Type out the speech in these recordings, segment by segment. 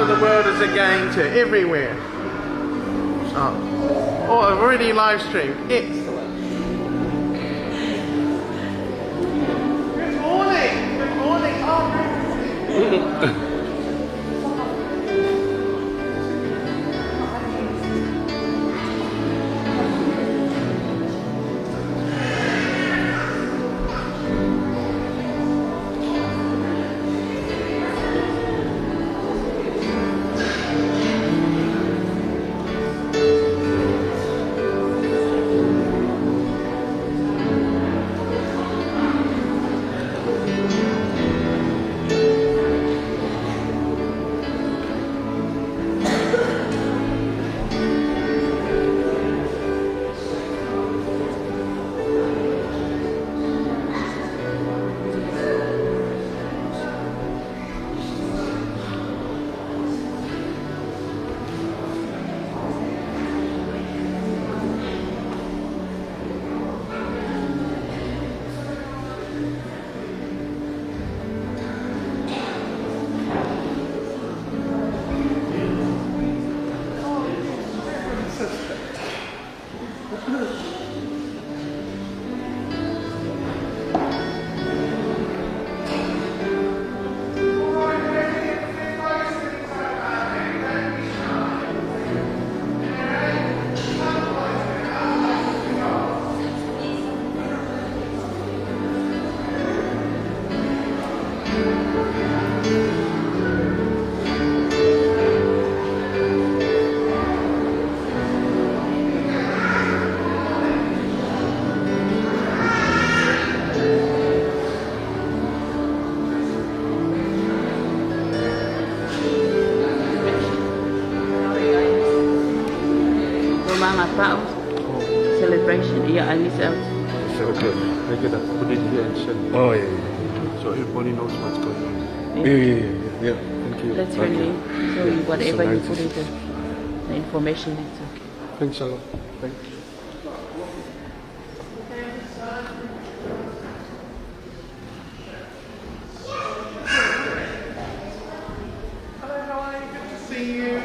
the world as a game to everywhere. Oh, I've already live streamed. Excellent. Good morning. Good morning. Oh, celebration. Yeah, I miss out. Okay, I get that. Put it here and send it. Oh, yeah. So everybody knows what's going on. Yeah. Thank you. That's friendly. So whatever you put in the information, it's okay. Thanks a lot. Thank you. hello, how are you? Good to see you.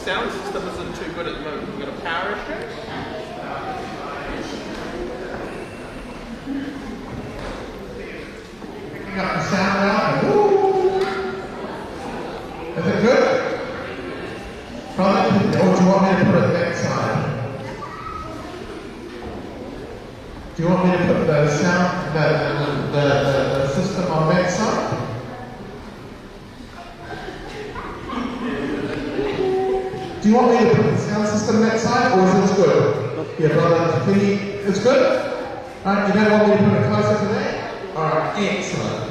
sound system isn't too good at the moment. We've got a power issue. Picking up the sound now. Woo! Is it good? Brother, or do you want me to put it that side? Do you want me to put the sound, the system on that side? Do you want me to put the sound system that side, or is it good? Yeah, brother, it's good? Alright, you don't want me to put it closer to that? Alright, excellent.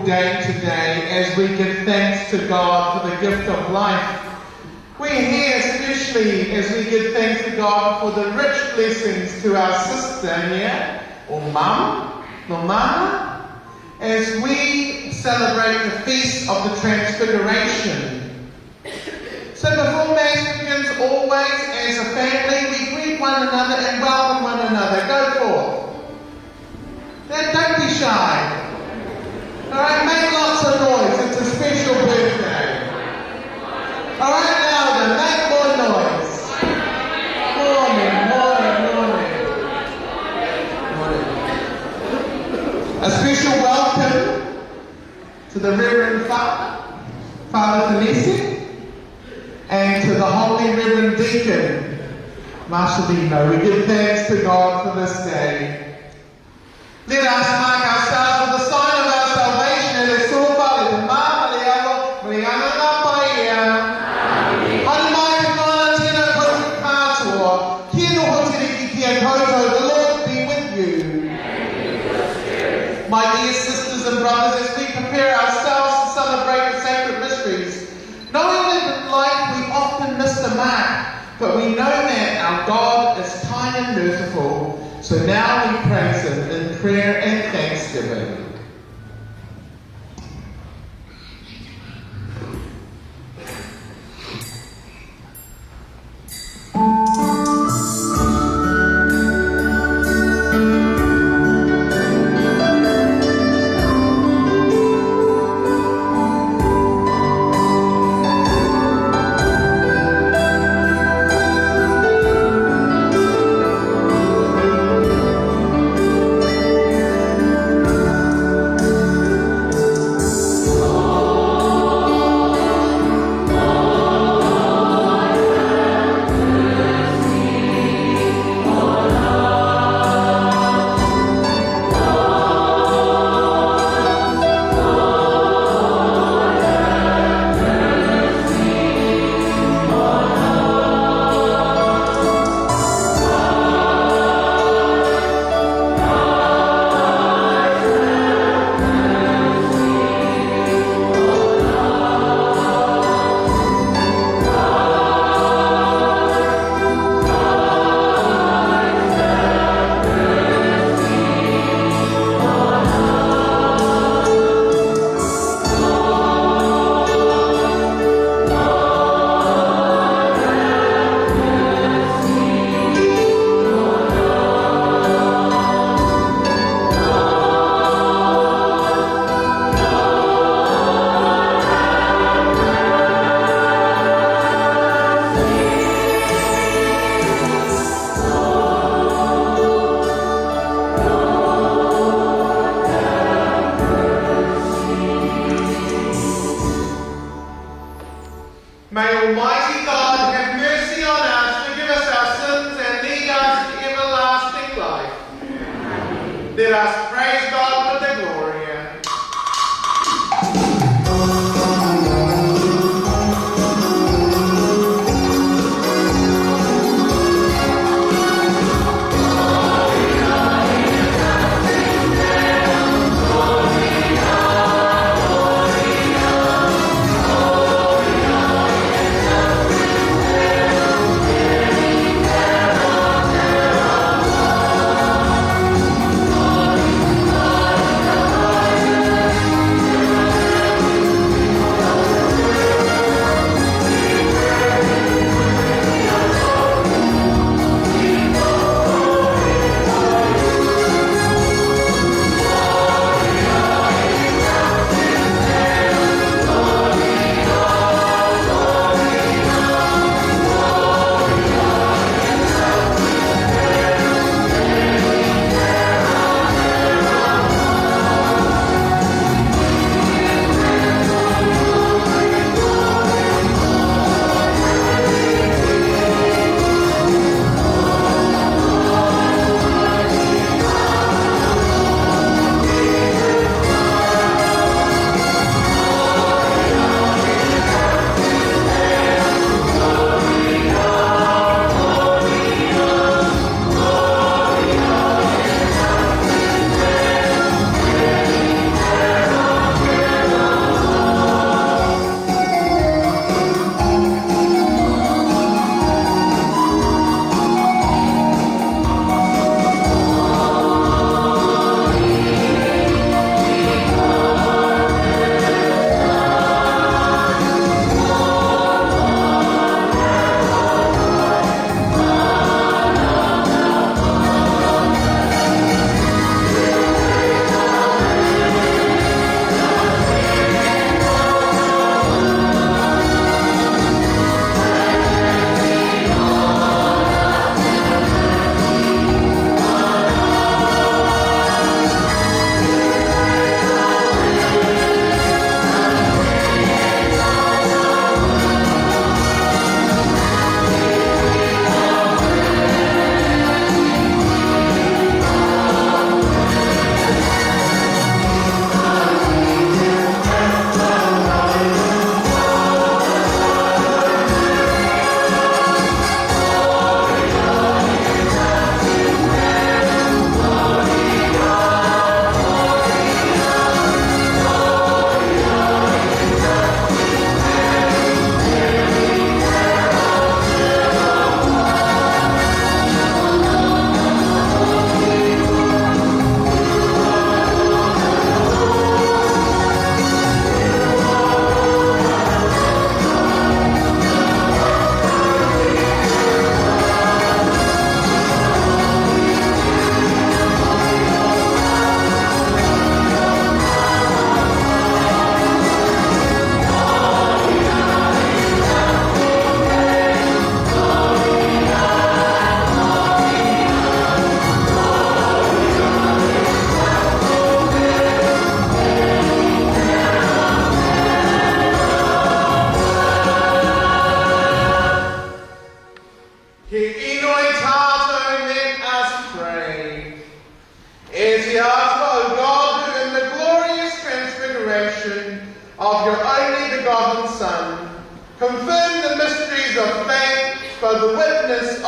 day today as we give thanks to God for the gift of life. We're here especially as we give thanks to God for the rich blessings to our sister here, or mum, or mama, as we celebrate the Feast of the Transfiguration. So before Mass begins, always as a family, we greet one another and welcome one another. Go forth. Now, don't be shy. Alright, make lots of noise. It's a special birthday. Alright, louder. Make more noise. Morning. A special welcome to the Reverend Father Thanisi, and to the Holy Reverend Deacon Marcelino. We give thanks to God for this day. Let us mark ourselves with the sign of our salvation. The Lord be with you. My dear sisters and brothers, as we prepare ourselves to celebrate the sacred mysteries, knowing that in life we often miss the mark, but we know that our God is kind and merciful. So now we praise Him in prayer and thanksgiving. May Almighty God have mercy on us, forgive us our sins, and lead us to everlasting life. Let us praise God with the Gloria. Gloria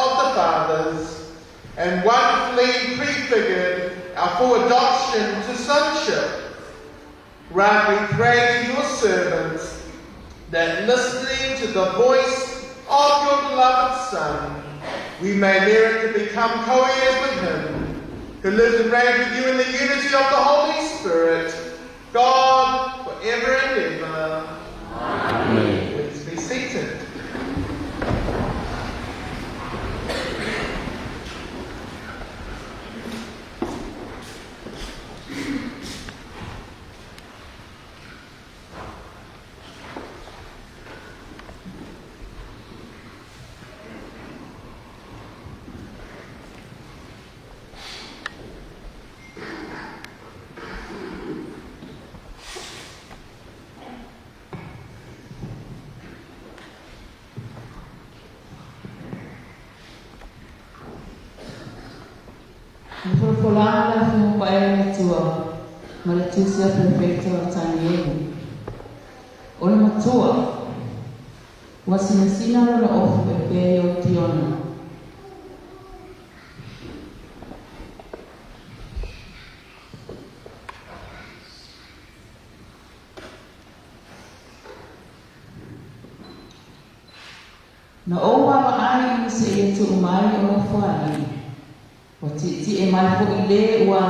of the fathers, and wonderfully prefigured our full adoption to sonship. Grant, we pray to your servants, that listening to the voice of your beloved Son, we may merit to become co-heirs with him, who lives and reigns with you in the unity of the Holy Spirit, God, forever and ever. Amen. Please be seated. Polana fu pae tua, ma le tusia perfetto a tanielu. Ona matua, wasina sina la ofu e peo tiona. Na owa ai se e tu mai o fai. O ti e mai fo i le ua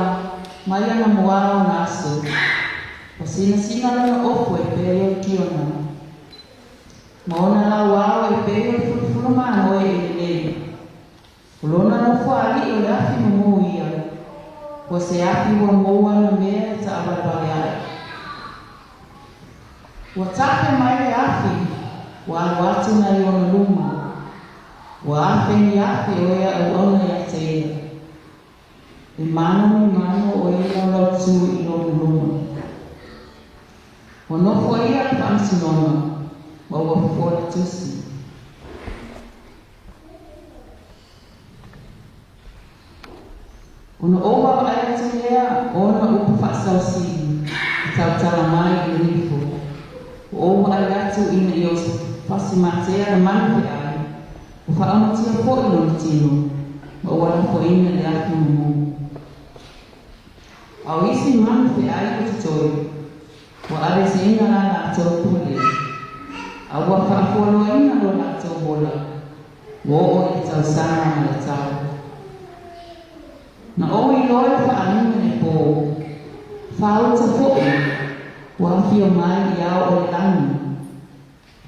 mai ana moa o naso. O sina lana ofu e peo kiona. Ma ona la wao e peo fulfuluma o e le. Ulona no fuari o le afi mamu ia. O se afi wa moa na mea ta abarabarea. O tape mai le afi, wa watu na i ona luma. Wa afi ni afi o ia au ona ia te ia. E mano o ia lau tu i lona luma. O nofo ia le pansinona, ma ua fora tusi. O na owa aia te lea, o na upu whaasausi, i tautala mai i rifo. O owa aia atu ina i o pasimatea na manu pe ai, o whaamatia po i lona tino, ma ua lafo ina le aki mamu. Au isi manu pe ai o te toi, wa ale se ina la na atou pule. Au wa whaafolo ina lo na atou bola, wo o i tau sana na le tau. Na o i loe whaanuna ne po, whao ta fo'i, wa fio mai i au o le langi.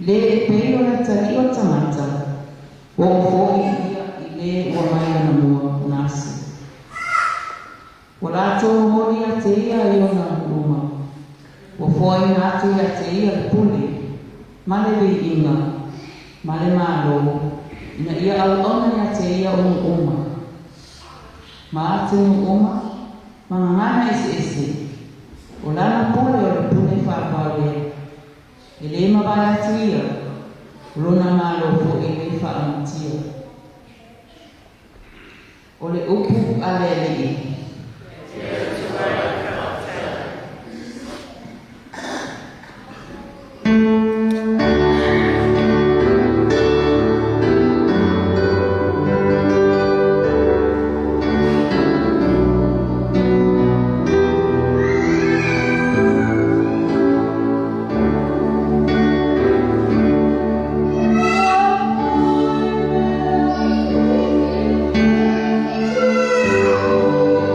Le e pei o na tari o tamata, wo o fo'i ia i le o mai ana mua nasi. O rātou mori a te ia i o na luma. O fwoi nātu a te ia le pule, ma le inga, ma le mālo, ina ia au ona a te ia o uma. Ma atu uma, ma ngana ese. O lana pule o le pule whāpare. E le mawai atu ia, rona mālo po e le whaamatia. O le upu a le lei. Oh,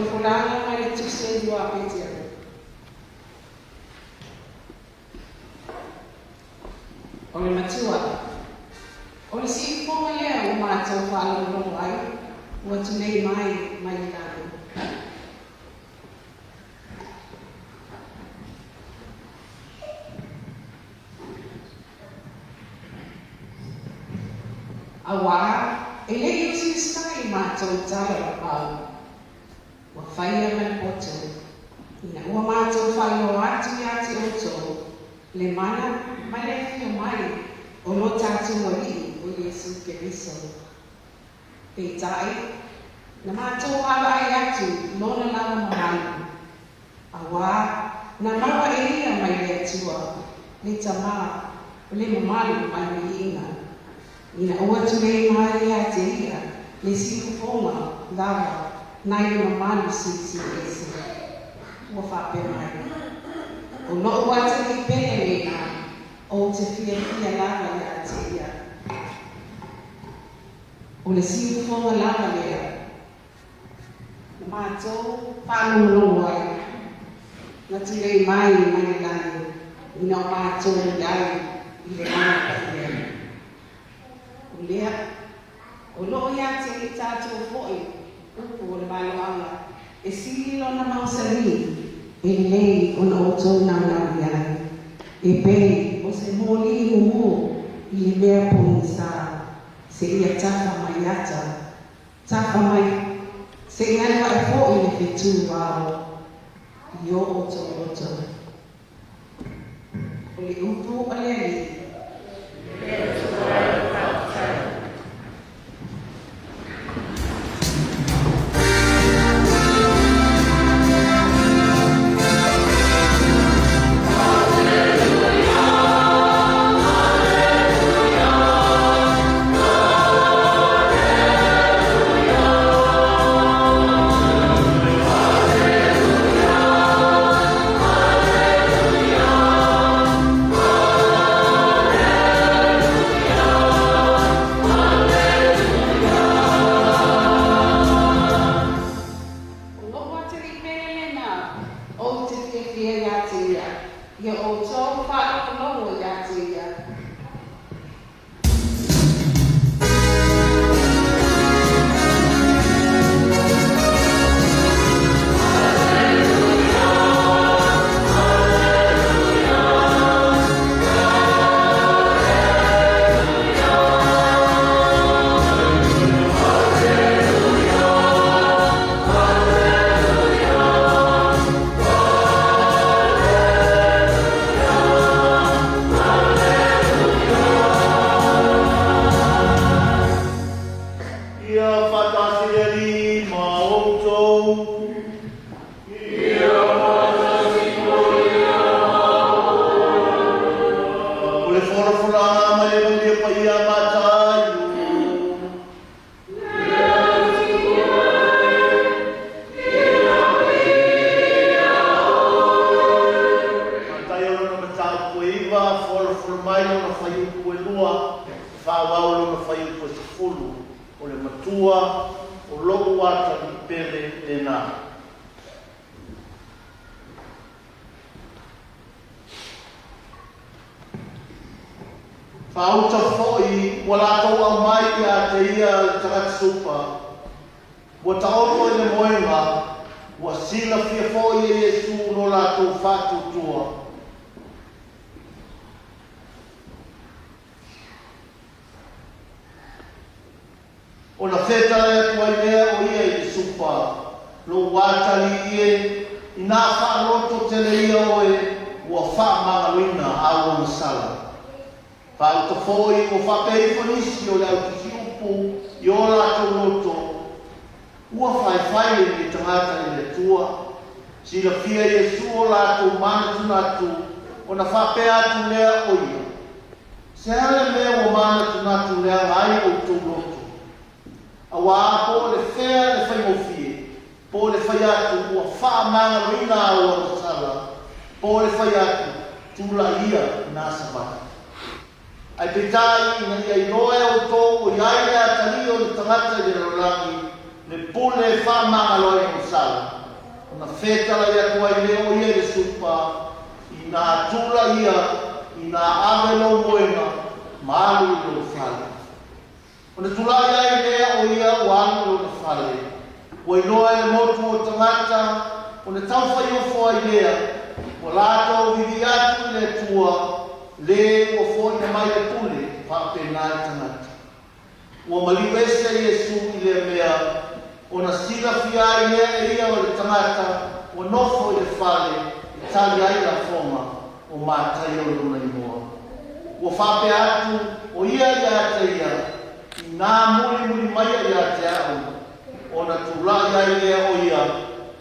Fulana mai le tuse di wa petia. O le matua. O le si fonga lea o mātou whala rongo ai. Ua tu nei mai le kāne. Awa, e le usi stai mātou tala pau. Ua whaia mai poto. Ina ua mātou whaio ati oto. Le mana mai le fio mai. O no tātou wari o Yesu Keriso. Peitai, na mātou ala ai atu lona lana mahana. Awa, na mawa e ria mai le atua. Le tamā, o le mamalu mai me inga. Ina ua tu le mai a te ia, le siku fonga, lava, nai le mamalu si esi. Ua whape mai. O no ua te li pene le na, o te fia lava ia te ia. O le siku fonga lava lea. Na mātou, whanongo ai. Na tu le mai lani, ina o mātou iai, i le mana lea. O lea, o loo ia te i tātou fo'i, upo o le malo ala, e sili lona mausari, e lei o na otou naunau iai. E pei, o se mōli umu, i le mea poni sā, se ia tafa mai ata, tafa mai, se ia lua e fo'i le whetū wao, i o oto. O le upo o le ali, Pauta foi, wala tau au mai a te ia takat supa. Wa tau le moenga, wa sila fia foi e Yesu no la tau fatu tua. O na feta e tua idea o ia i supa. Lo watali ie, ina wha roto tele ia oe, wa wha mangawina awa masala. Pauta foi o whapei whanisi o leo ki upu i o lātou roto. Ua whai ni tangata ni le tua. Sila fia Yesu o lātou mana tunatu o na whapea atu lea o ia. Se ale mea o mana tunatu lea ngai o tau roto. Awa po le whea le whai mofie. Po le whai atu ua whaamanga rina o sala. Po le whai atu tula ia nā sabata. Ai petai ina ia i noe o tō o iai lea tani o le tangata i le langi le pule whamangaloa i musala. Ona whetala ia tua i leo ia le supa i nā tula ia i nā amelo moenga maalu i lo whale. Ona tula ia i lea o ia o alu lo whale. Ua inoa e motu o tangata ona tauwhai o fua i lea o lato vivi atu le tua le o fua i mai le pule whapena i tangata. Ua maliwese Yesu i le mea ona sila fia i lea e ia o le tangata o nofo i le whale i tali ai la fonga o mātai o luna i moa. Ua whape atu o ia i ate ia i nā muri mai i ate au ona tula i lea o ia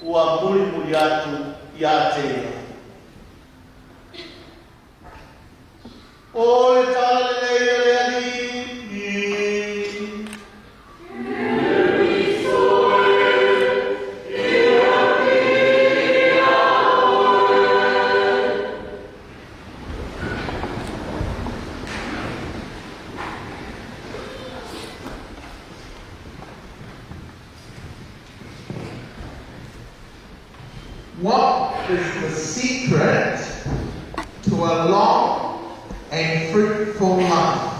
ua muri atu i ate ia. O le tala le lea ni What is the secret to a long and fruitful life?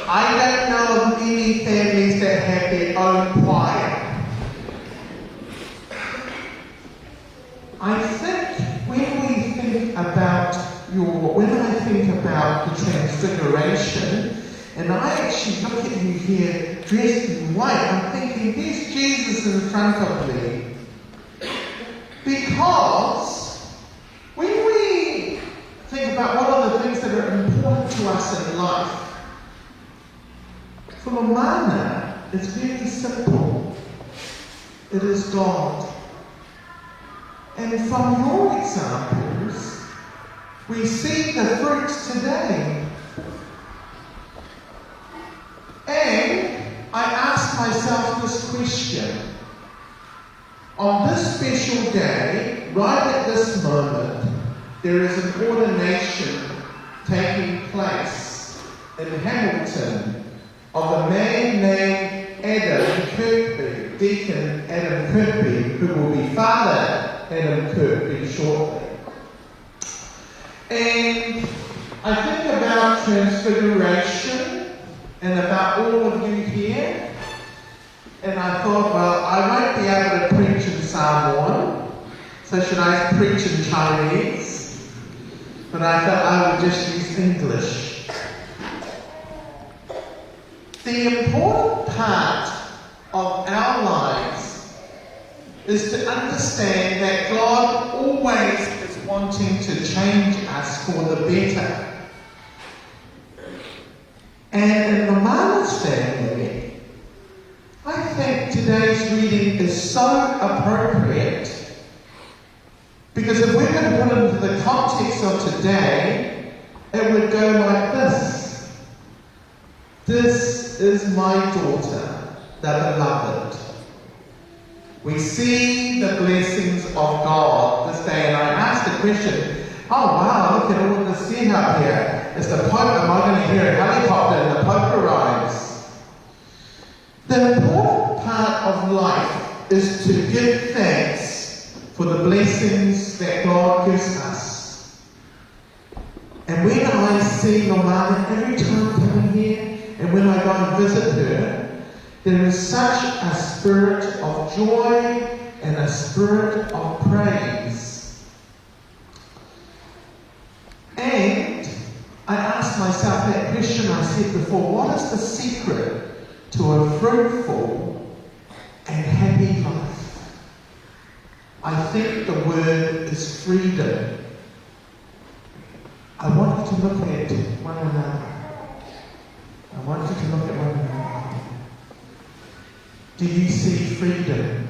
I don't know of many families that have their own choir. I think when I think about the Transfiguration, and I actually look at you here dressed in white, I'm thinking, there's Jesus in front of me. Because when we think about what are the things that are important to us in life, for Romana, it's very simple. It is God. And from your examples, we see the fruits today. And I ask myself this question. On this special day, right at this moment, there is an ordination taking place in Hamilton of a man named Adam Kirkby, Deacon Adam Kirkby, who will be Father Adam Kirkby shortly. And I think about Transfiguration and about all of you here. And I thought, well, I won't be able to preach in Samoan, so should I preach in Chinese? But I thought I would just use English. The important part of our lives is to understand that God always is wanting to change us for the better. And in Romana's family, I think today's reading is so appropriate because if we're going to put it into the context of today, it would go like this. This is my daughter, the beloved. We see the blessings of God this day, and I asked the question, oh wow, look at all the scene up here. It's the Pope, am I going to hear a helicopter and the Pope arrives? The important part of life is to give thanks for the blessings that God gives us. And when I see Romana every time I come in here, and when I go and visit her, there is such a spirit of joy and a spirit of praise. And I asked myself that question I said before, what is the secret to a fruitful and happy life? I think the word is freedom. I want you to look at one another. I want you to look at one another. Do you see freedom?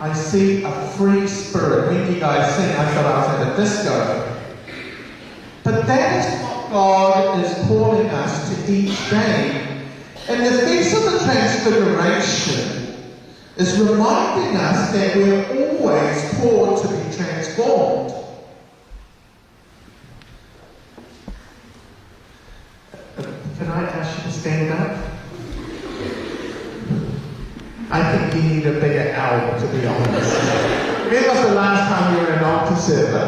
I see a free spirit. When you guys sing, I thought I was at a disco. But that is what God is calling us to each day. And the Feast of the Transfiguration is reminding us that we're always called to be transformed. Can I ask you to stand up? I think you need a bigger L, to be honest. When was the last time you were an altar server?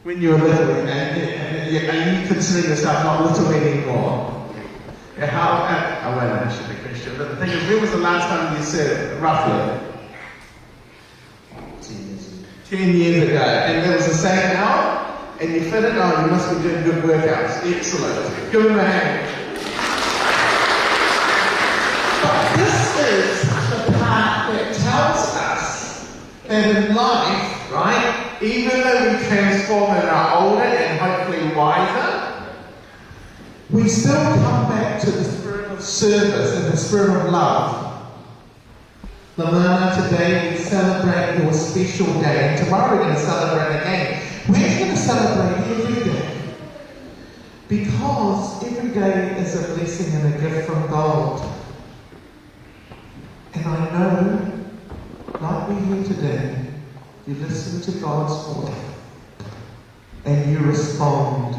When you were little, and you consider yourself not little anymore. I should be Christian, but the thing is, when was the last time you served, roughly? 10 years ago. And there was the same hour, and you fit it on, you must be doing good workouts. Excellent. Give him a hand. But this is the part that tells us that in life, right, even though we transform and are older and hopefully wiser, we still come back to the spirit of service and the spirit of love. Lamana, today we celebrate your special day, and tomorrow we're going to celebrate again. We're going to celebrate every day, because every day is a blessing and a gift from God. And I know, like we hear today, you listen to God's voice and you respond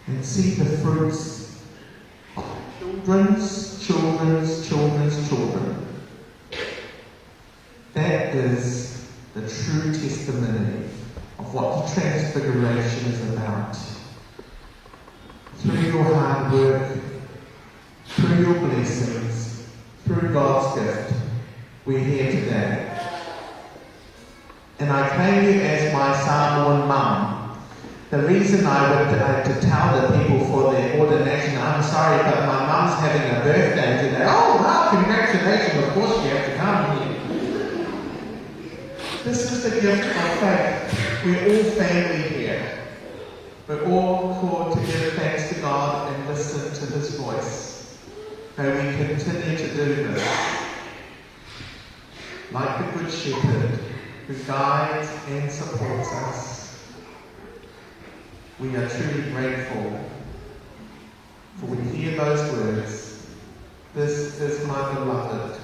and see the fruits of children's children. That is the true testimony of what the Transfiguration is about. Through your hard work, through your blessings, through God's gift, we're here today. And I claim you as my Samoan mum. The reason I went to tell the people for their ordination, I'm sorry, but my mum's having a birthday today. Oh, wow, congratulations, of course you have to come here. This is the gift of faith. We're all family here. We're all called to give thanks to God and listen to His voice. May we continue to do this. Like the Good Shepherd, who guides and supports us. We are truly grateful, for we hear those words, "This is my beloved,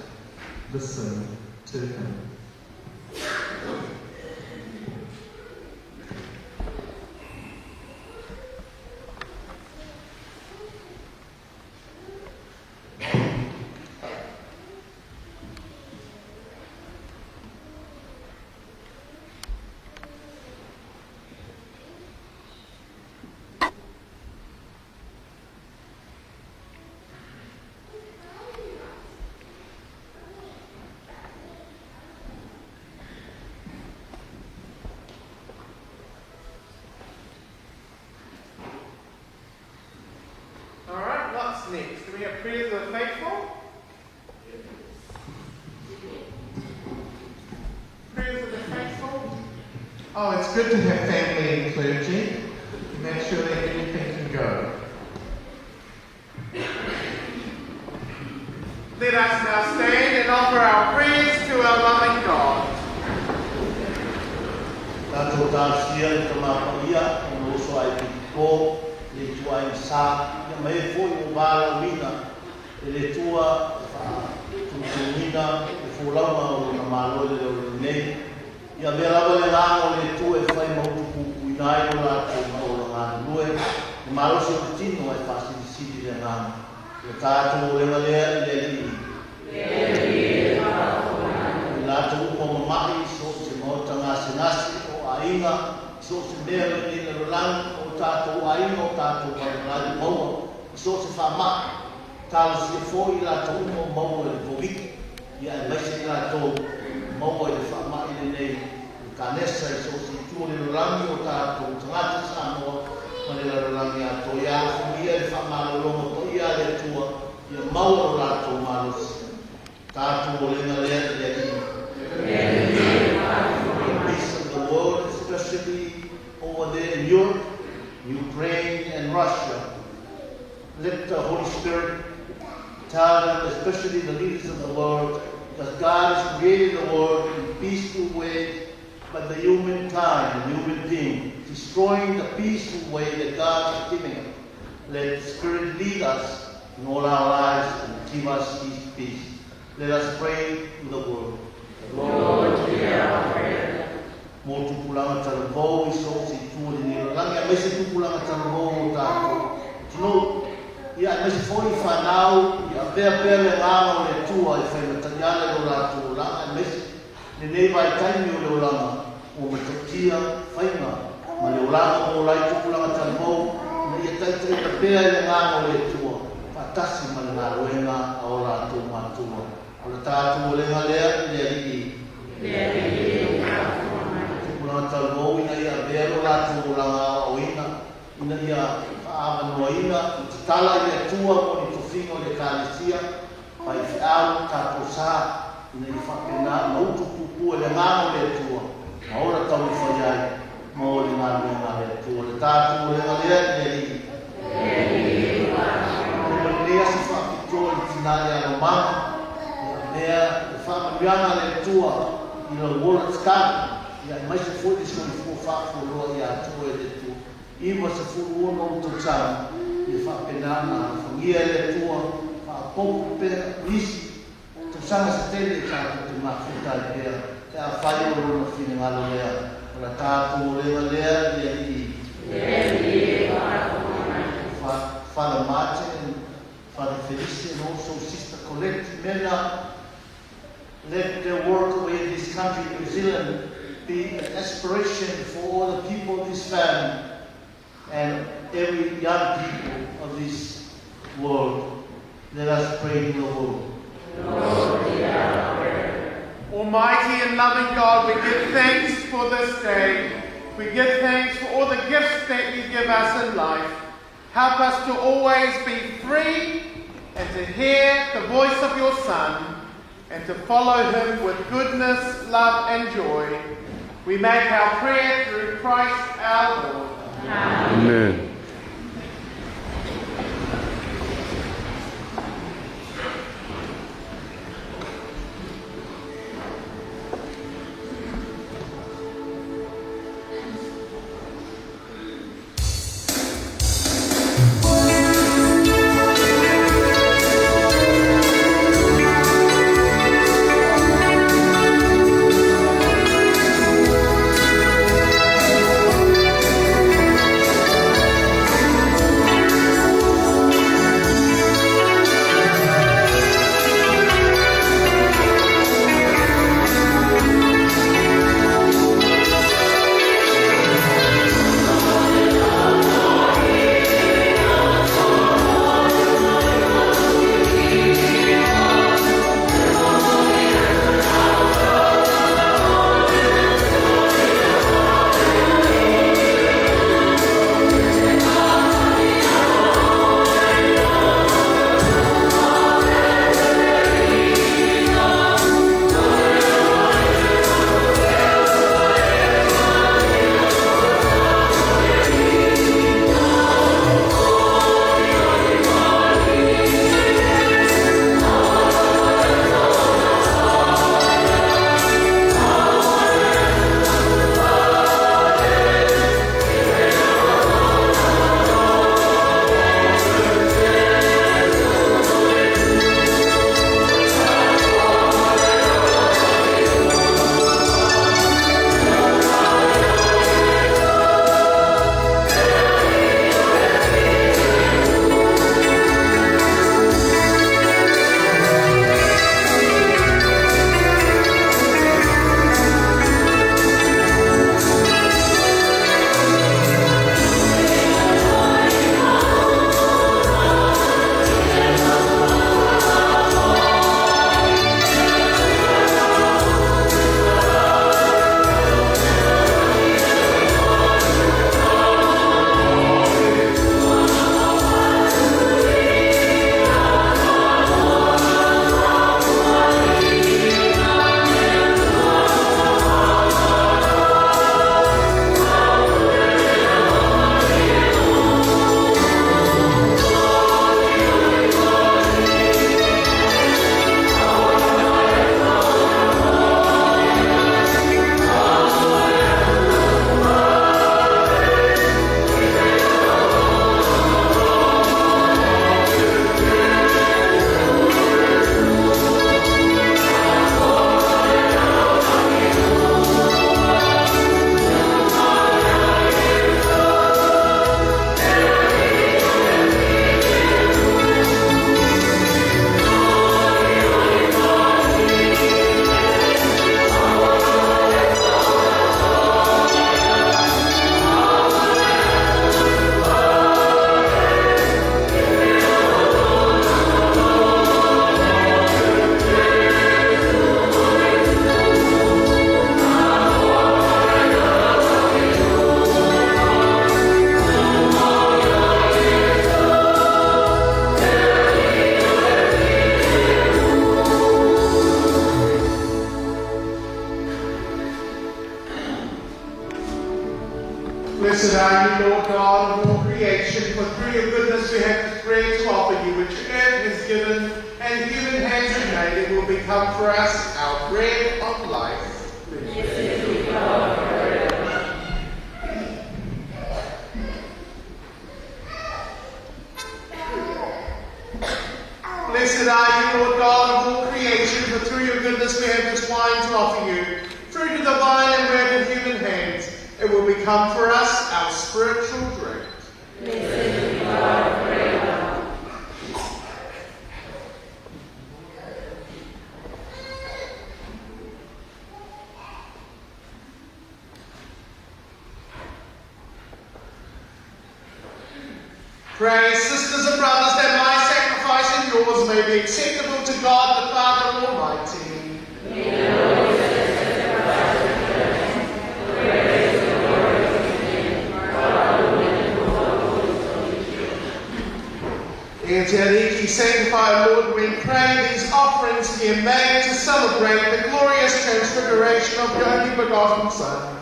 listen to him." Next, do we have prayers of the faithful? Prayers of the faithful? Oh, it's good to have family and clergy. Make sure that anything can go. Let us now stand and offer our prayers to our loving God. Tato tasia kama ia unuso ai ko le tua sa mai foi o bala mina le tua tumina e fulama o na malo le nei ia vera le ngao le tua e fai mo ku kuinai o la o na lue malo se tino e fasi sidi le ngam e tato le male le la tu o mai so se mo tanga sinasi o ainga so se mele ni le lang o tato ainga o tato para mo so se fa ma tal se foi la tu o mo le vovi ia mai se la tu mo le fa ma ile nei kanesa so se tu le lang o tato tanga sa mo ma le lang ia to ia ia fa ma lo mo to ia le tu ia mo la tu ma lo tato le le peace of the world, especially over there in Europe, Ukraine, and Russia. Let the Holy Spirit tell them, especially the leaders of the world, that God has created the world in a peaceful way, but the humankind, the human being, destroying the peaceful way that God is giving us. Let the Spirit lead us in all our lives and give us His peace. Let us pray to the world. Lord, hear our prayer. Mo tu pulanga talavou, iso si tu ni langia, me se tu pulanga talavou ta mai se foi whanau, ia pēr le ngāma o le tua, i whainataniana o rātou langa, mai se nei vai taimi o le olanga, o matatia whainga, ma le olanga o lai tukulanga talimou, na ia taitai na pēr le ngāma o le tua, patasi ma le ngā roenga o rātou mātua. O le tātou o le ngalea, le alii. Tukulanga talimou, ina ia pēr o rātou olanga o ina, ina ia whaamanoina, i te tala i le tua mo ni tuwhingo le kālesia, pai whiau tātou sā, ina i whakena na utu kuku e le ngāno le tua, ma ora tau i whaiai, ma o le ngāno le tua, le tātou le ngalea i le i. Lea si whakitoa i tinare alo mana, lea i whamanuana le tua, i le World Scan, ia mai se fwoi so i fwo whakoroa i atua e le tua. Iwa se furu ono uto tau, i whapenana, whangia le tua, whapopu pera, nisi, to sanga se tele tātou te mafuta i pera, te a whai o rona whine ngalo lea, o la tātou lewa lea, lea i. Father Martin and Father Felicia and also Sister Colette Mena, let their work in this country, New Zealand, be an aspiration for all the people of this family and every young people of this world. Let us pray in the Lord. Almighty and loving God, we give thanks for this day. We give thanks for all the gifts that you give us in life. Help us to always be free and to hear the voice of your Son and to follow him with goodness, love and joy. We make our prayer through Christ our Lord. Amen. creation, for through your goodness we have this bread to offer you, which earth has given and human hands have made. It will become for us our bread of life. Blessed are you, Lord God of all creation, for through your goodness we have this wine to offer you. Fruit of the vine and bread of human hands, it will become for us our spiritual drink. Blessed be God forever. Pray, sisters and brothers, that my sacrifice and yours may be acceptable to God the Father Almighty. Eteriki, sanctify, Lord, we pray these offerings be made to celebrate the glorious transfiguration of your only begotten Son,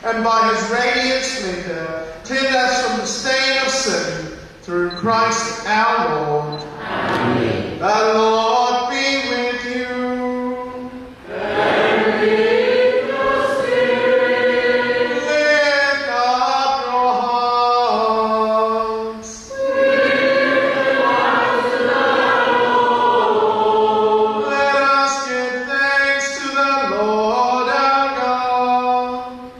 and by his radiant splendor, cleanse us from the stain of sin, through Christ our Lord. Amen. The Lord be with you. And with your spirit. Lift up your hearts. Let us give thanks to the Lord our God.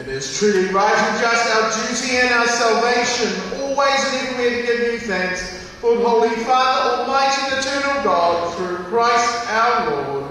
It is truly right and just, our duty and our salvation, always and everywhere to give you thanks, Lord, Holy Father, Almighty and Eternal God, through Christ our Lord.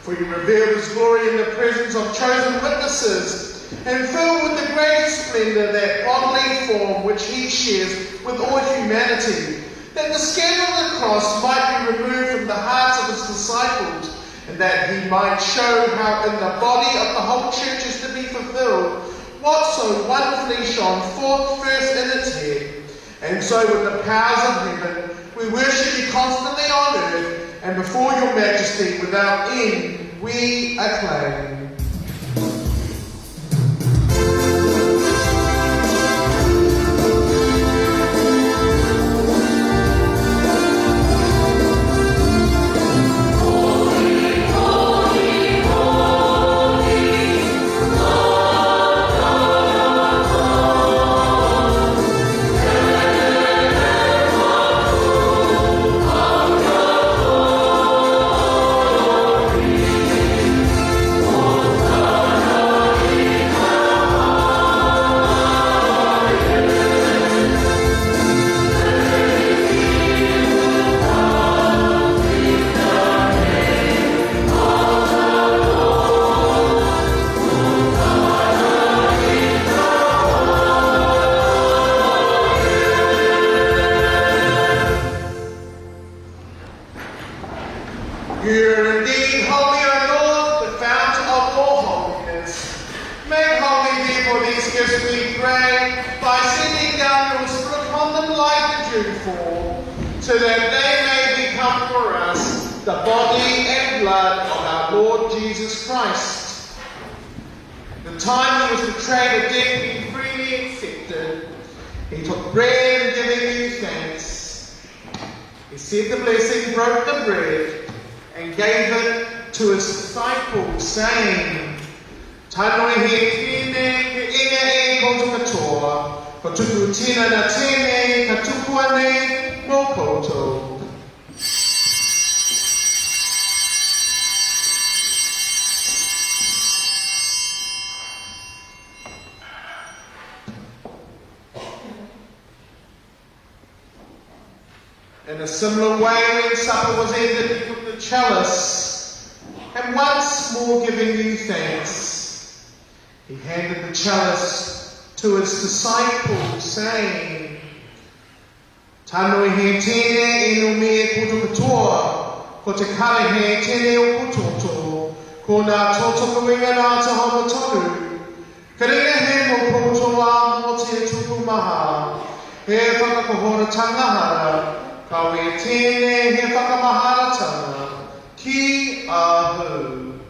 For you revealed his glory in the presence of chosen witnesses, and filled with the greatest splendor that bodily form which he shares with all humanity, that the scandal of the cross might be removed from the hearts of his disciples, and that he might show how in the body of the whole church is to be fulfilled what so wonderfully shone forth first in its head. And so with the powers of heaven we worship you constantly on earth, and before your majesty without end we acclaim. You're indeed holy, O Lord, the fountain of all holiness. Make holy, therefore, these gifts, we pray, by sending down your Spirit upon them like the dewfall, so that they may become for us the body and blood of our Lord Jesus Christ. The time he was betrayed and death being freely accepted, he took bread and giving you thanks, he said the blessing, broke the bread, and gave it to his disciples, saying, Tanoi he tine ke inga e koutou katoa, ko tuku tina na tine ka tukuane mo koutou. In a similar way, when supper was ended, he took the chalice, and once more giving you thanks, he handed the chalice to his disciples, saying, Tanoi he tine e no me koutou katoa, ko te kare he tine o kutoto, ko nā toto kawinga nā te hono tonu, ka ringa he mo koutou a mo te tuku maha, he whakakohora tangahara, ka we tēne he whakamaharatanga ki ahu.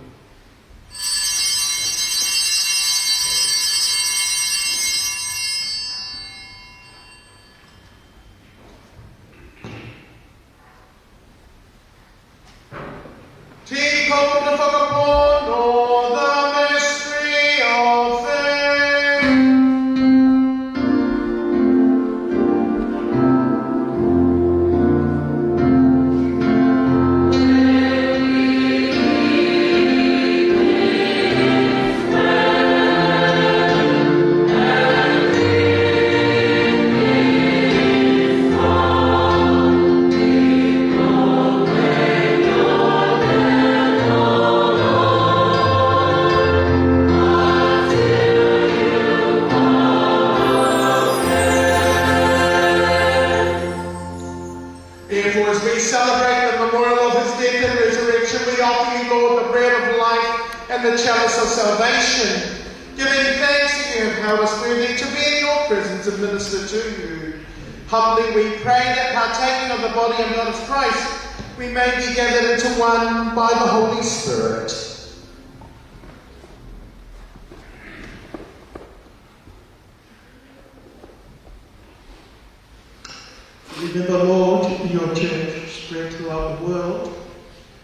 and the chalice of salvation, giving thanks that you have held us worthy to be in your presence and minister to you. Humbly we pray that partaking of the body and blood of Christ, we may be gathered into one by the Holy Spirit. Remember, Lord, your church spread throughout the world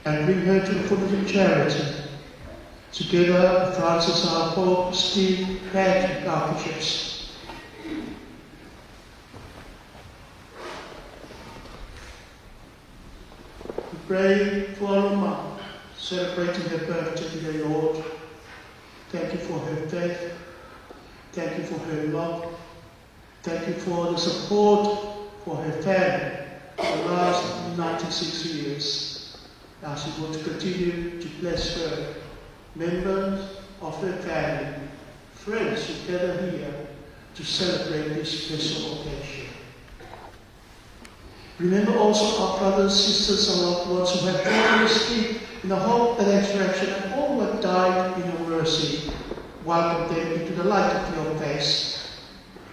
and bring her to the fullness of charity. Together, Francis our Pope, Steve, Patrick our bishops. We pray for our mom, celebrating her birthday today, Lord. Thank you for her faith. Thank you for her love. Thank you for the support for her family for the last 96 years. Now she wants to continue to bless her, members of her family, friends who gather here to celebrate this special occasion. Remember also our brothers, sisters, and loved ones who have fallen asleep in the hope and resurrection, and all who have died in your mercy. Welcome them into the light of your face.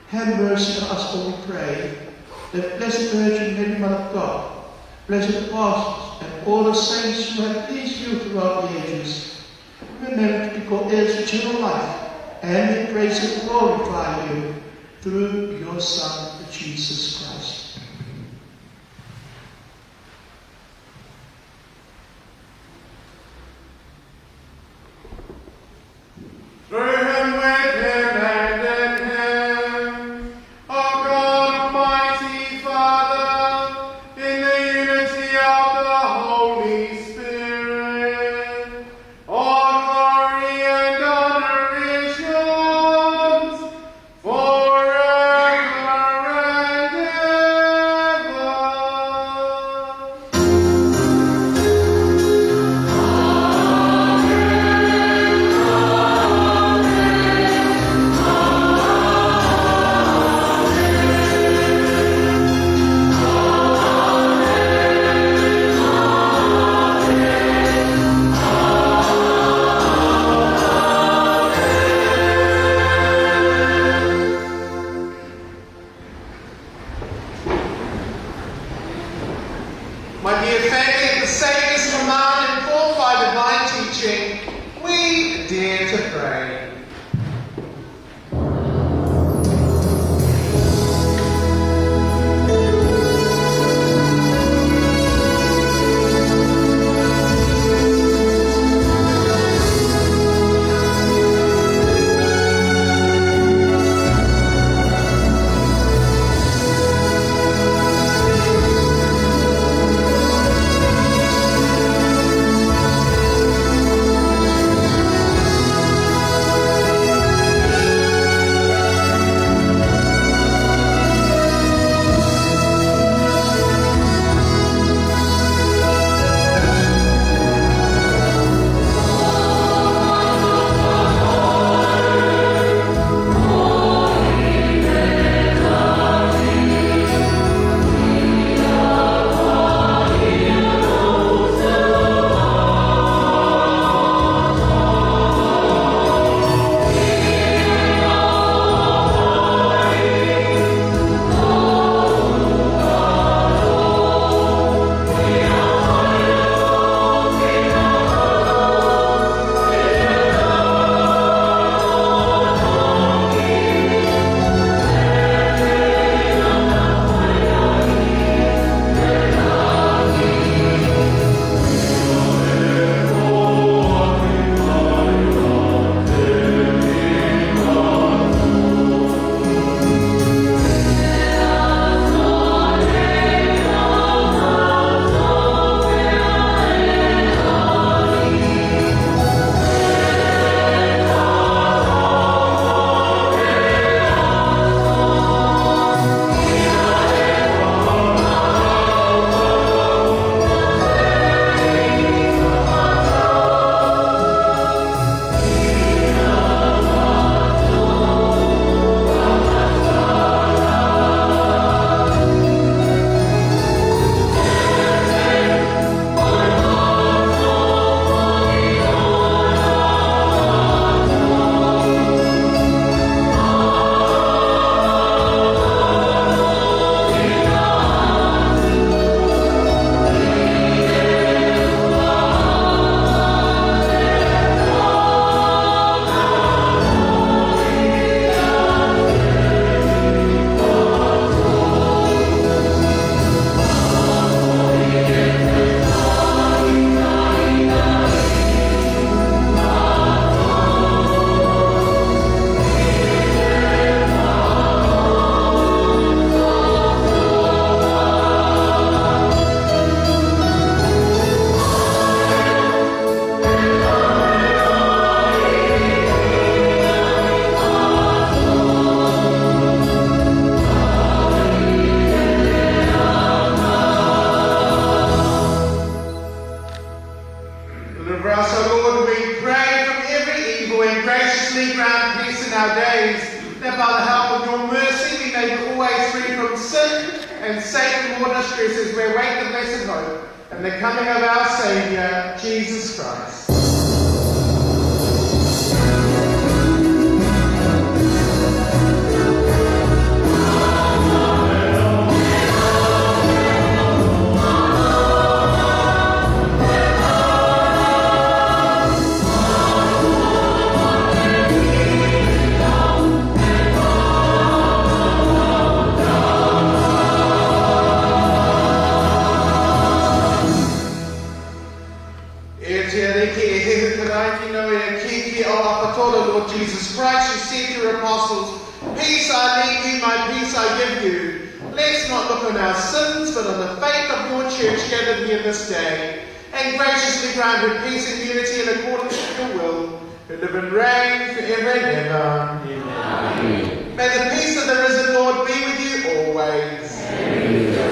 Have mercy on us, all we pray. The Blessed Virgin Mary, Mother of God, blessed apostles, and all the saints who have pleased you throughout the ages, remember to be called heirs of eternal life, and we praise and glorify you through your Son, Jesus Christ. Through him, with him, and in him, O God, Almighty Father, in the unity of the Holy Spirit, all glory and honor is yours, forever and ever. prays that by the help of your mercy we may be always free from sin and safe from all distresses, we await the blessed hope and the coming of our Saviour, Jesus Christ. Lord Jesus Christ, you said to your apostles, peace I leave you, my peace I give you. Let's not look on our sins, but on the faith of your church gathered here this day, and graciously grant her peace and unity in accordance with your will, who live and reign forever and ever. Amen. May the peace of the risen Lord be with you always. Amen.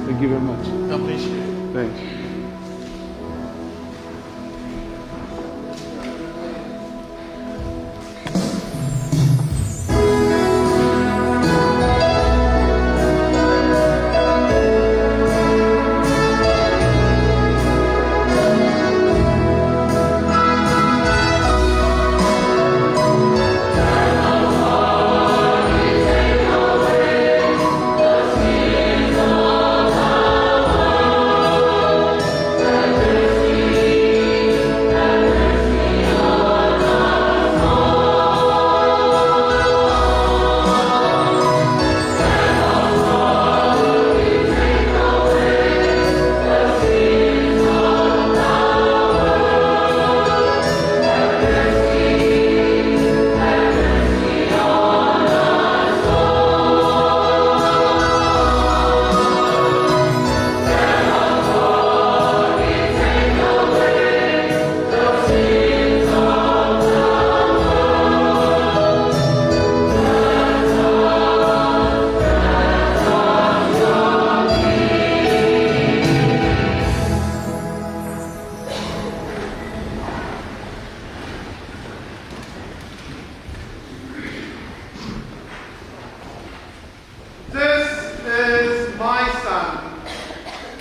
Thank you very much. God bless you. Thanks.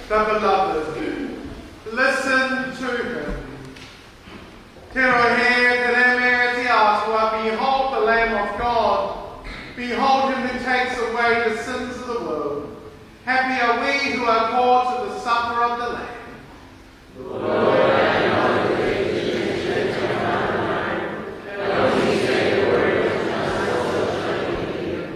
the beloved. Listen to him. Te rohe te reme te atua, behold the Lamb of God. Behold him who takes away the sins of the world. Happy are we who are called to the supper of the Lamb. Lord, I know the creation of our mind, and when we say the word of my soul shall be healed.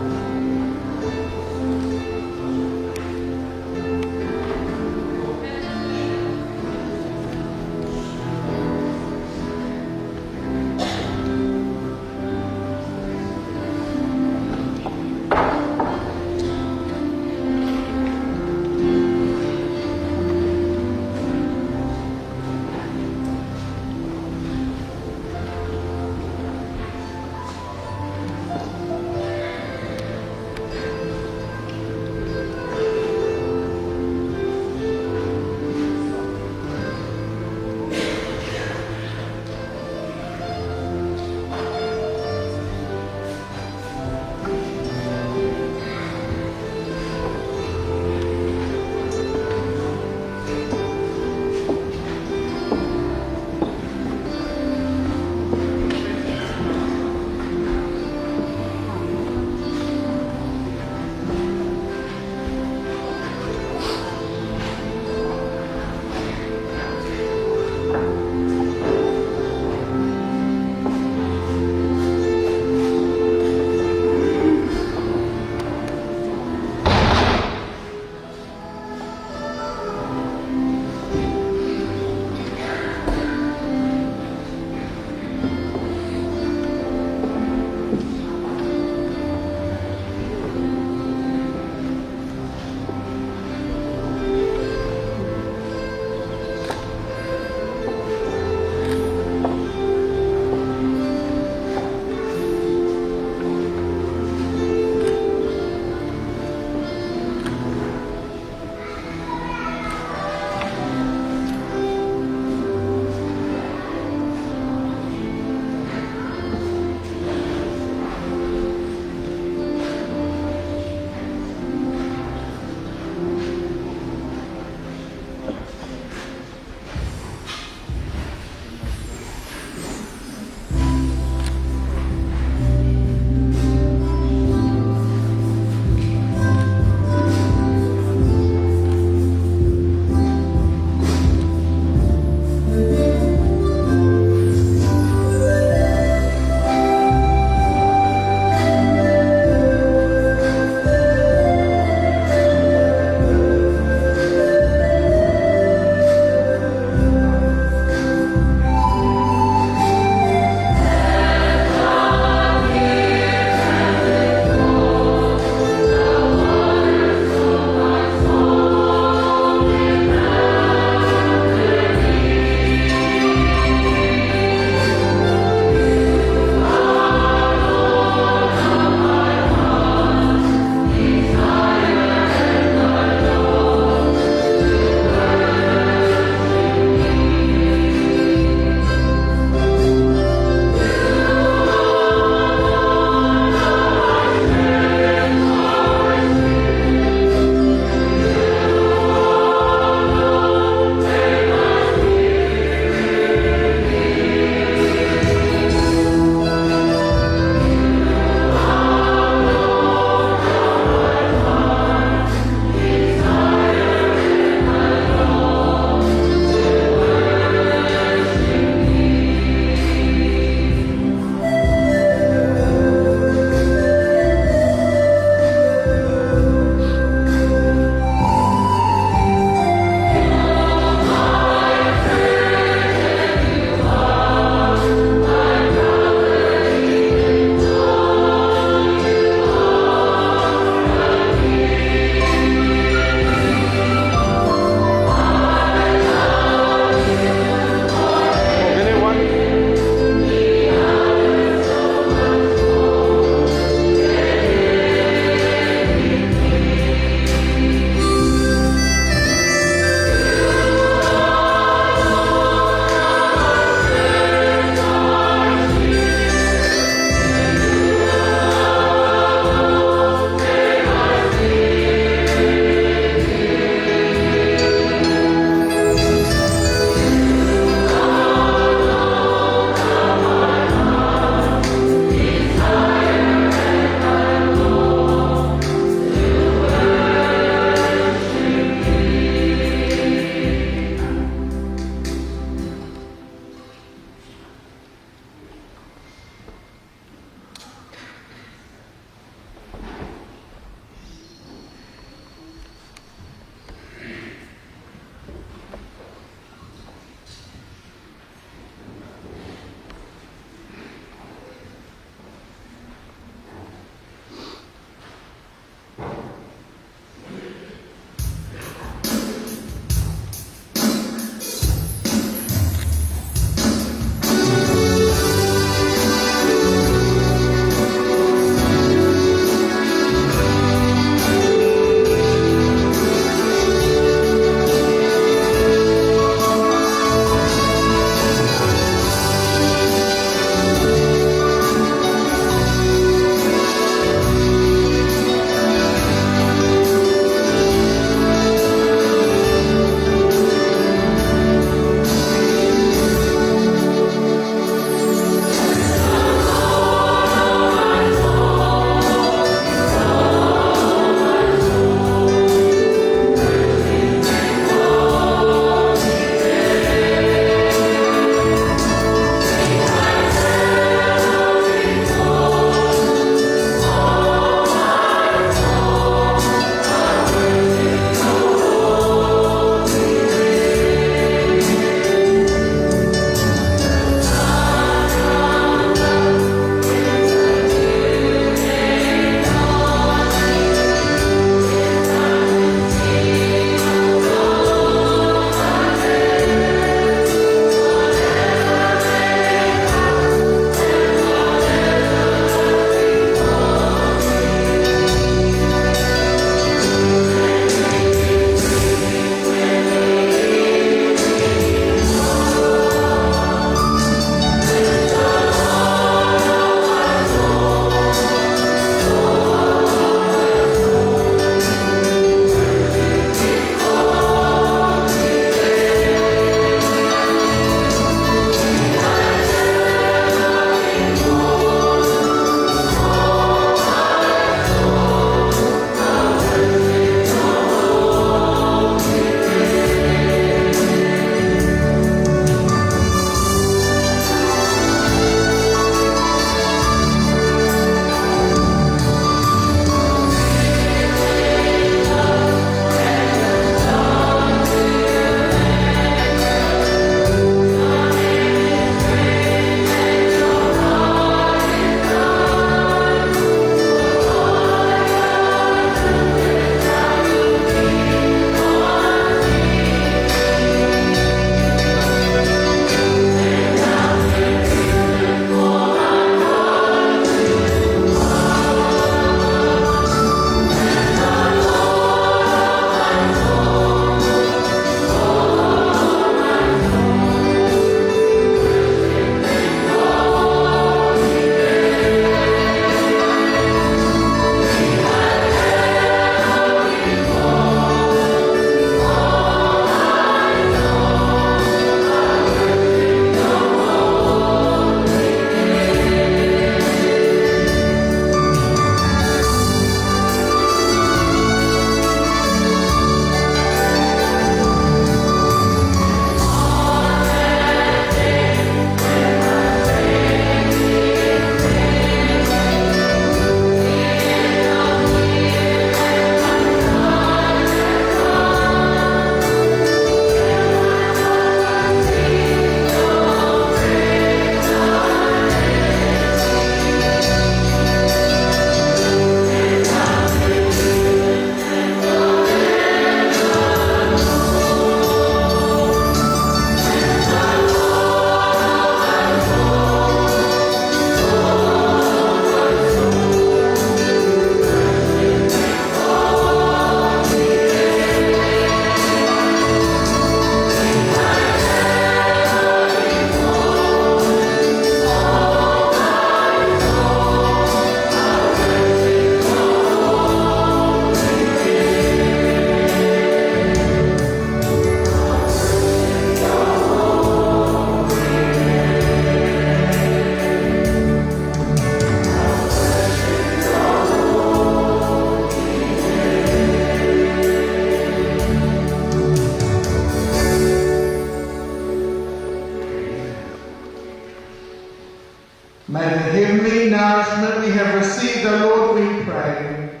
May the heavenly nourishment we have received, O Lord, we pray,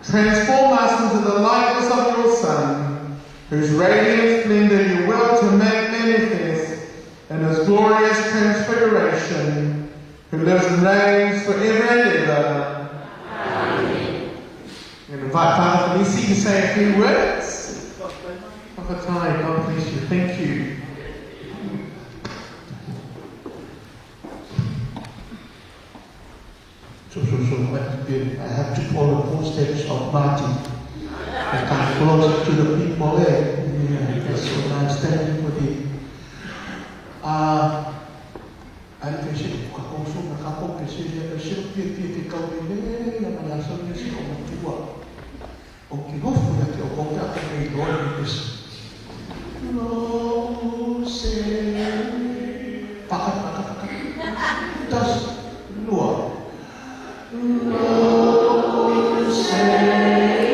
transform us into the likeness of your Son, whose radiant splendor you will to make manifest in his glorious transfiguration, who lives and reigns forever and ever. Amen. And invite Father Felici to say a few words. Papa Tai, God bless you. Thank you. So, I have to follow the footsteps of Martin. I come closer to the people there. Yeah, that's what I'm standing for him. I'm facing a couple of pieces of the kau ini yang menyasarnya si orang tua. Okey, hopefully that your contact may go with this. No, say, pakat. Tas luar. No, say.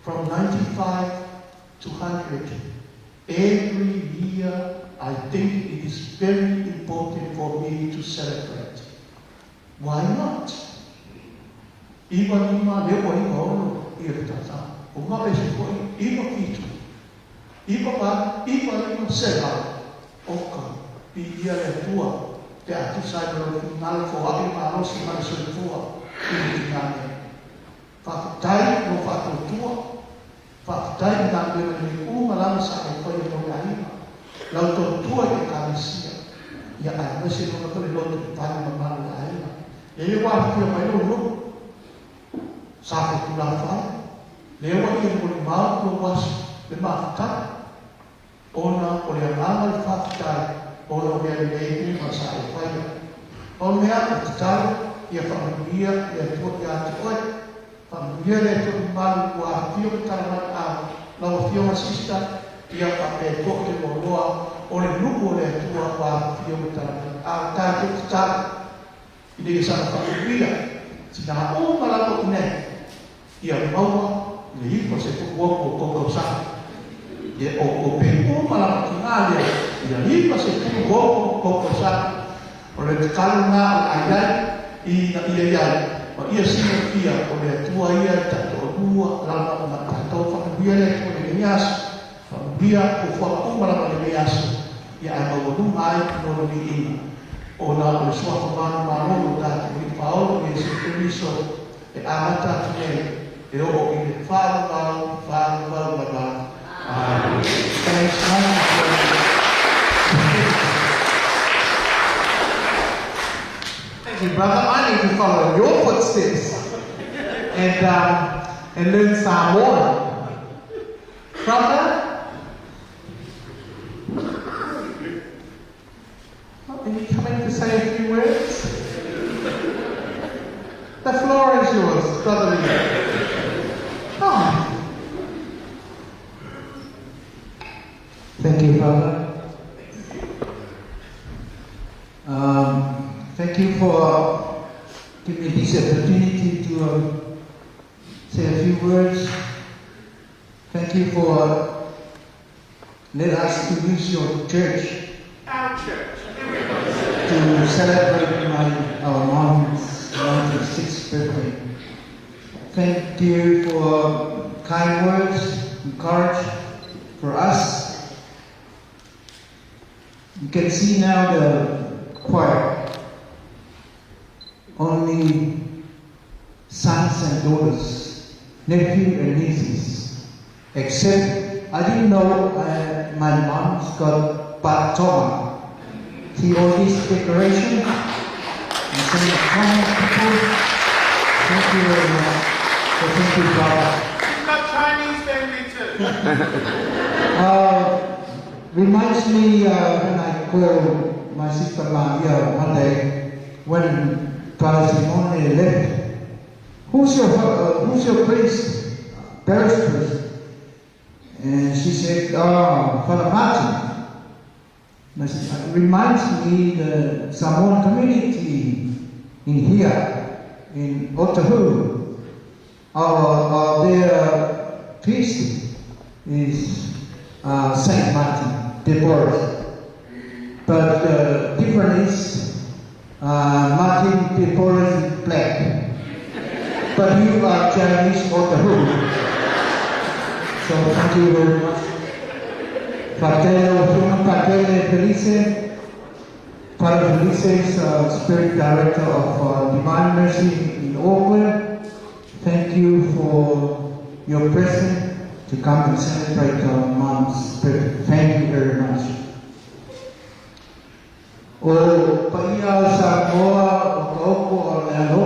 From 95 to 100, every year I think it is very important for me to celebrate. Why not? Iba lima lewa iba ono irtata. Uma besi foi iba kitu. Iba lima sela oka ia le tua te atu sai no final fo abi ma no si ma so tua ini ngane. Fatai no fatu tua. Fatai na le ni malam sa ko yo no ai. Lau to tua ke kanisia. Ya ai besi no ko le lo te pani ma ma ai. Ele wa fi mai no Sabe tu lá vai? Lewa que por mal no was de mata. Ona por a mal fatai. Ona me lei mas sai vai. On me a tal ia whamia, ia tuat ia te oe, whamia le tu malu kua tio ke taramai au, lau tio ma sista, ia whape tok te moroa, o le nuku le tua kua tio ke taramai au, tā te te tāra, i ne sana whamia, tina o malako i nei, ia maua, le hiko se tukuoko koko sana, ia o pe o malako ki ngālia, ia hiko se tukuoko koko sana, o le te kalu ngā o aiai, ia iai, o ia sino ia, o le tua ia i tato o ua, lana o na tato whakabia le tua le niasu, whakabia o whakakumara le niasu, ia ai mawadunga ai no ni ina. O na o le suafa manu manu tātu i paolo i se turiso, e amata tune, e o i le whāru wau. Thanks, man. Thank you, brother. I need to follow your footsteps and learn Samoan. Brother? Are you coming to say a few words? The floor is yours, Brother Lee. Oh. Thank you, Father. Thank you for giving me this opportunity to say a few words. Thank you for letting us to use your church. Our church. To celebrate our mom's 96th birthday. Thank you for kind words, encourage for us. You can see now the choir. Only sons and daughters, nephew and nieces. Except I didn't know my mom's got Patoma. See all this decoration and some common people. Thank you very much. So thank you, Father. You've got Chinese family too. Reminds me when I called my sister Maria one day when Father Simone left. Who's your priest? Parish priest? And she said, Father Martin. It reminds me the Samoan community in here, in Otahu. Their priest is Saint Martin de Porres. But the difference is Martin de Porres is black. But you are Chinese Otahu. So thank you very much. Fratello Felice, Father Felice is Spirit Director of Divine Mercy in Auckland. Thank you for your presence to come and celebrate our Mom's birthday. Thank you very much. O paia Samoa o kaoko o leano.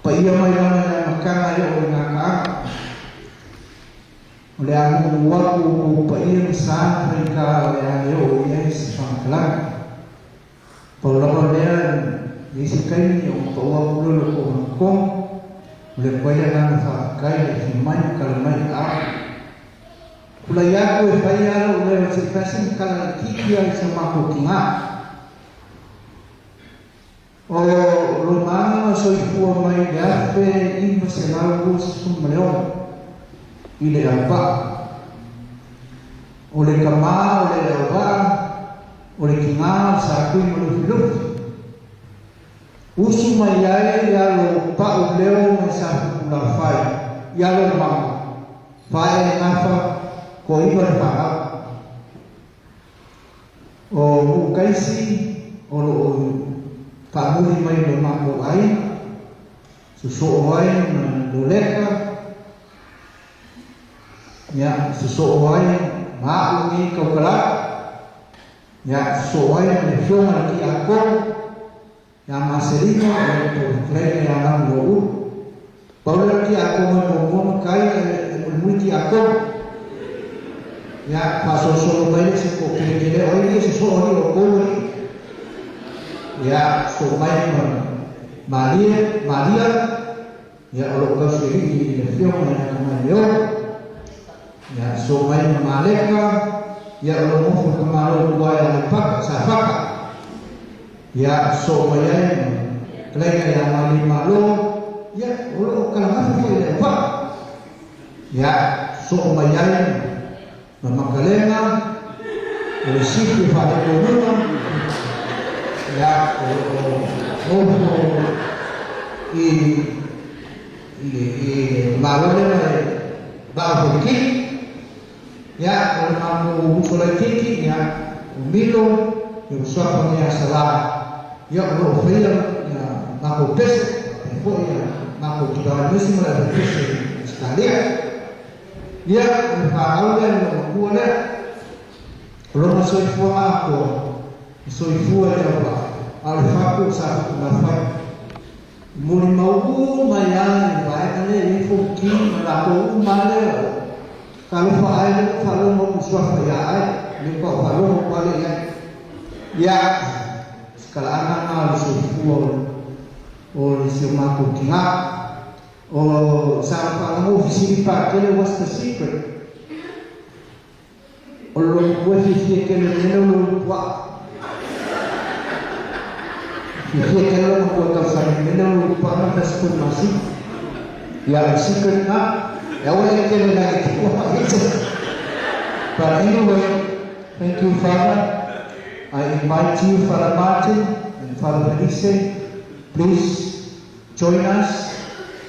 Paia mai lana na makanga i o ngā kaanga. O le amu waku o paia sa Afrika o le ane o yes whakalang. Pau lama lea isi kaini o paua pulolo o Hong Kong. O le paia nana whakakai le himai kalamai a. Kula yaku e whai alo o leo se fasin kala kiki ai sa mako ki ngā. O lo mana soifua mai le afe ima se lau se sumaleo. I le apa. O le kama, o le awa, o le ki ngā sa kui mo le filufi. Usu mai ai alo pa o leo mai sa kula whai. I alo mama. Whai e ngāwha. Ko iwa le whaka. O mukaisi, o lo whamuri mai lo mako ai, suso ai na lo leka, ya suso ai maa ungi kaukala, ya suso ai na le whionga ki a kong, ya maserino, o to klene a nang lo u, paula ki a kong o mono kai, o mui ki a kong, ya paso solo mai se ko kele oi se so oi o ko ya so mai Maria ya olo ka so i le fio na leo ya so mai maleka ya olo mo fu ka malo wa ya pak sa faka ya so mai klenga ya mali malo ya olo ka na fu ya pak ya so mai mamakalena olo sifu fa de kono ya malole bahoki ya kalau usul kiki ya milo yang suatu yang salah ya kalau film ya aku pes ya aku kita mesti melihat pes sekali ya kalau yang boleh kalau masuk aku soifua ya Allah alfaku sa nafai muli mau maya baik ane info ki malako male kalau faal kalau mau suah ya ai ni ko kalau mau balik ya sekarang anak soifua o simaku kinga o sa kamu visi pa kele was the secret o lo puedes decir que le lo Ia kalau mau kau sampai mana lupa nak sebut masih, ya secret nak, ya orang yang lagi wah itu. But anyway, thank you Father. I invite you, Father Martin and Father Felice, please join us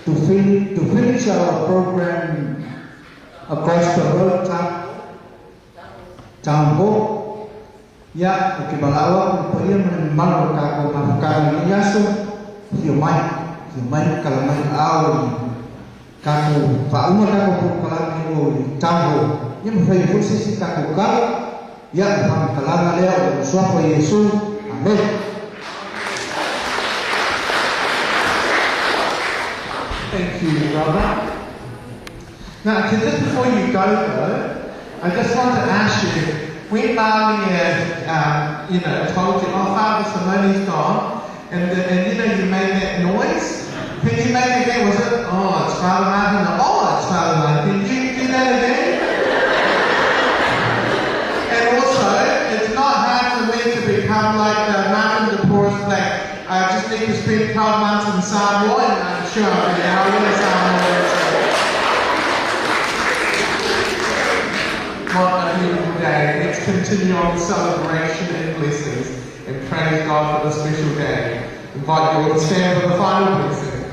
to finish our program across the road town hall. Ya, ukibalawa kuya malu kako mafukara niyaso hiyo mai kalamai au kako fauma kako kalami o tambo ya mfai fursi kako kala ya pam kalama leo swafo Yesu amen. Thank you, brother. Now, just before you go though, I just want to ask you, when Marley told you, oh, Father Simone's gone, and you made that noise, can you make it again? Was it, oh, it's Father Martin, oh, it's Father Martin. Can you do that again? And also, it's not hard for me to become like Martin the Porous Black. I just need to spend 12 months in Samoa, and I'm sure I'll be out in Samoa. What a beautiful day. Let's continue on the celebration and blessings and praise God for this special day. Invite you all to stand for the final blessing.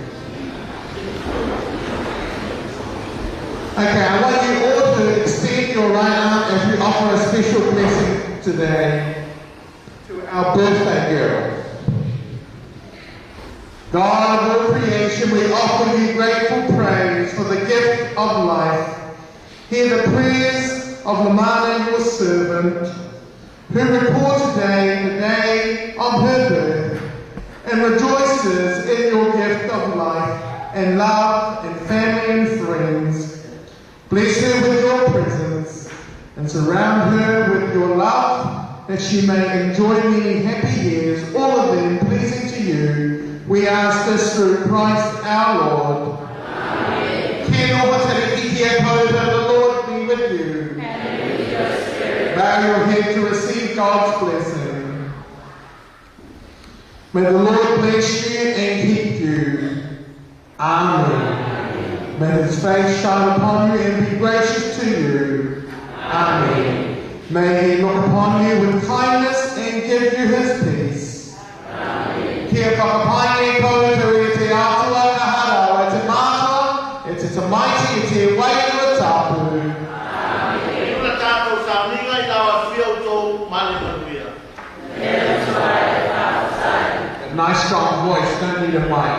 Okay, I want you all to extend your right arm as we offer a special blessing today to our birthday girl. God of all creation, we offer you grateful praise for the gift of life. Hear the prayers of Lamana, your servant, who reports today the day of her birth, and rejoices in your gift of life and love and family and friends. Bless her with your presence and surround her with your love, that she may enjoy many happy years, all of them pleasing to you. We ask this through Christ our Lord. Amen. The Lord be with you. Bow your head to receive God's blessing. May the Lord bless you and keep you. Amen. May his face shine upon you and be gracious to you. Amen. May he look upon you with kindness and give you his peace. Amen. Kia whakapae koutou e te atua na hara, e te mātua, e te tamaiti, e te wairua tāpū. A nice strong voice, don't need a mic.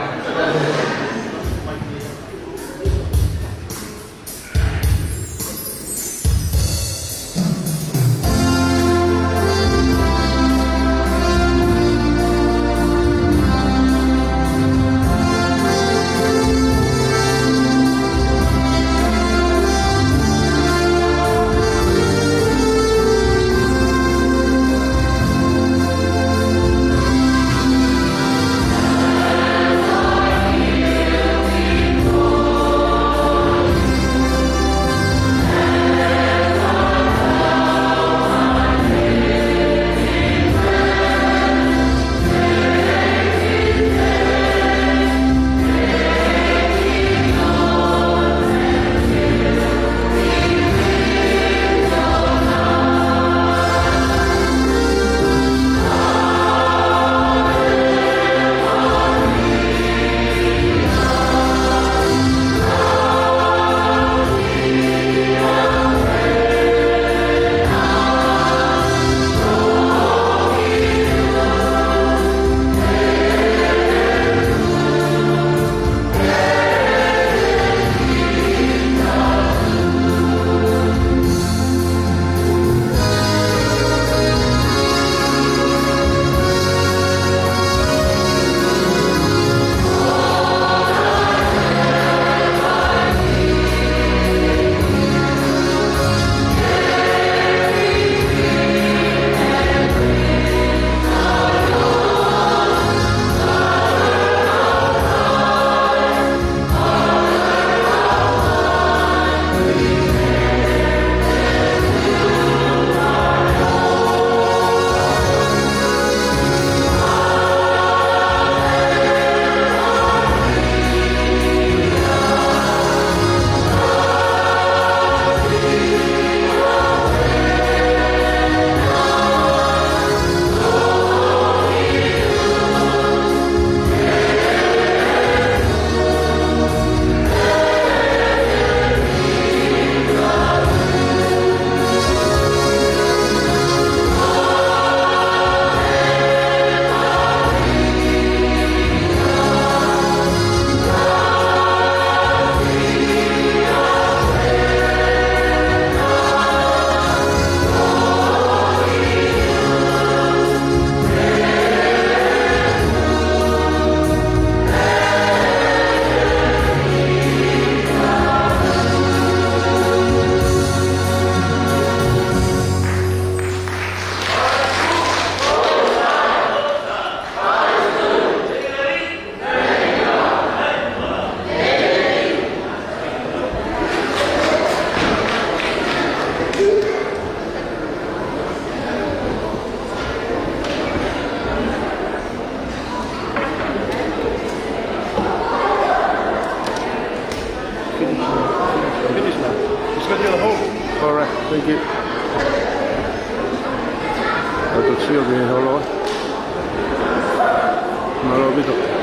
Thank you. Ito siya, may holo. Malapit ito.